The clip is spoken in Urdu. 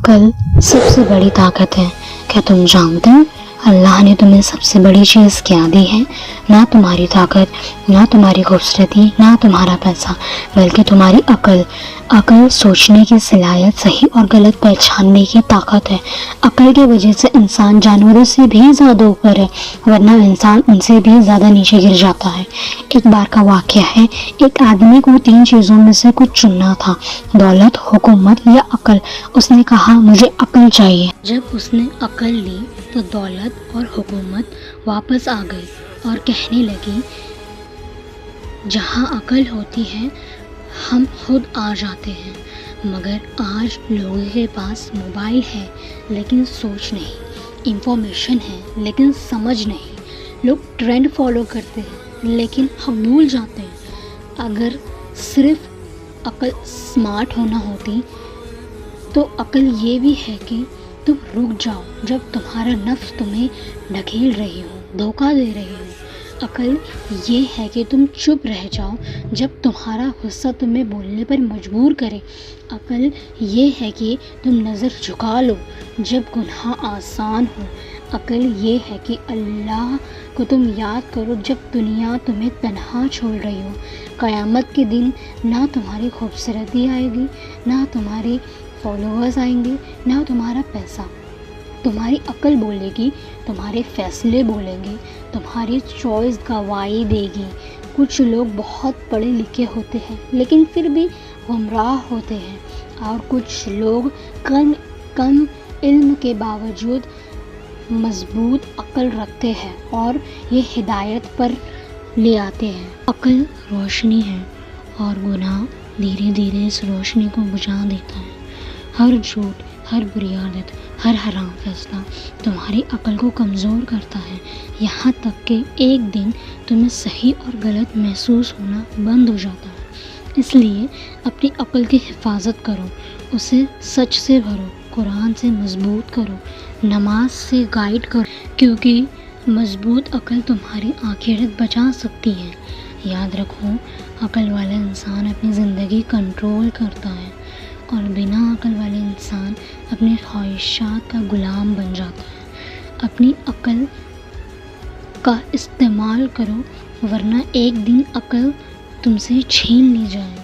عقل سب سے بڑی طاقت ہے۔ کیا تم جانتے ہو اللہ نے تمہیں سب سے بڑی چیز کیا دی ہے؟ نہ تمہاری طاقت، نہ تمہاری خوبصورتی، نہ تمہارا پیسہ، بلکہ تمہاری عقل۔ عقل سوچنے کی صلاحیت، صحیح اور غلط پہچاننے کی طاقت ہے۔ عقل کی وجہ سے انسان جانوروں سے بھی زیادہ اوپر ہے، ورنہ انسان ان سے بھی زیادہ نیچے گر جاتا ہے۔ ایک بار کا واقعہ ہے، ایک آدمی کو 3 چیزوں میں سے کچھ چننا تھا، دولت، حکومت یا عقل۔ اس نے کہا مجھے عقل چاہیے۔ جب اس نے عقل لی تو دولت اور حکومت واپس آ گئی اور کہنے لگی جہاں عقل ہوتی ہے ہم خود آ جاتے ہیں، مگر آج لوگوں کے پاس موبائل ہے لیکن سوچ نہیں، انفارمیشن ہے لیکن سمجھ نہیں۔ لوگ ٹرینڈ فالو کرتے ہیں لیکن ہم بھول جاتے ہیں۔ اگر صرف عقل اسمارٹ ہونا ہوتی تو عقل یہ بھی ہے کہ تم رک جاؤ جب تمہارا نفس تمہیں ڈھکیل رہی ہو، دھوکہ دے رہی ہو۔ عقل یہ ہے کہ تم چپ رہ جاؤ جب تمہارا غصہ تمہیں بولنے پر مجبور کرے۔ عقل یہ ہے کہ تم نظر جھکا لو جب گناہ آسان ہو۔ عقل یہ ہے کہ اللہ کو تم یاد کرو جب دنیا تمہیں تنہا چھوڑ رہی ہو۔ قیامت کے دن نہ تمہاری خوبصورتی آئے گی، نہ تمہارے فالوورز آئیں گے، نہ تمہارا پیسہ۔ تمہاری عقل بولے گی، تمہارے فیصلے بولیں گے، تمہاری چوائس گواہی دے گی۔ کچھ لوگ بہت پڑھے لکھے ہوتے ہیں لیکن پھر بھی گمراہ ہوتے ہیں، اور کچھ لوگ کم علم کے باوجود مضبوط عقل رکھتے ہیں اور یہ ہدایت پر لے آتے ہیں۔ عقل روشنی ہے اور گناہ دھیرے دھیرے اس روشنی کو بجھا دیتا ہے۔ ہر جھوٹ، ہر بری عادت، ہر حرام فیصلہ تمہاری عقل کو کمزور کرتا ہے، یہاں تک کہ ایک دن تمہیں صحیح اور غلط محسوس ہونا بند ہو جاتا ہے۔ اس لیے اپنی عقل کی حفاظت کرو، اسے سچ سے بھرو، قرآن سے مضبوط کرو، نماز سے گائیڈ کرو، کیونکہ مضبوط عقل تمہاری آخرت بچا سکتی ہے۔ یاد رکھو، عقل والا انسان اپنی زندگی کنٹرول کرتا ہے اور بنا عقل والے انسان اپنی خواہشات کا غلام بن جاتا ہے۔ اپنی عقل کا استعمال کرو ورنہ ایک دن عقل تم سے چھین لی جائے۔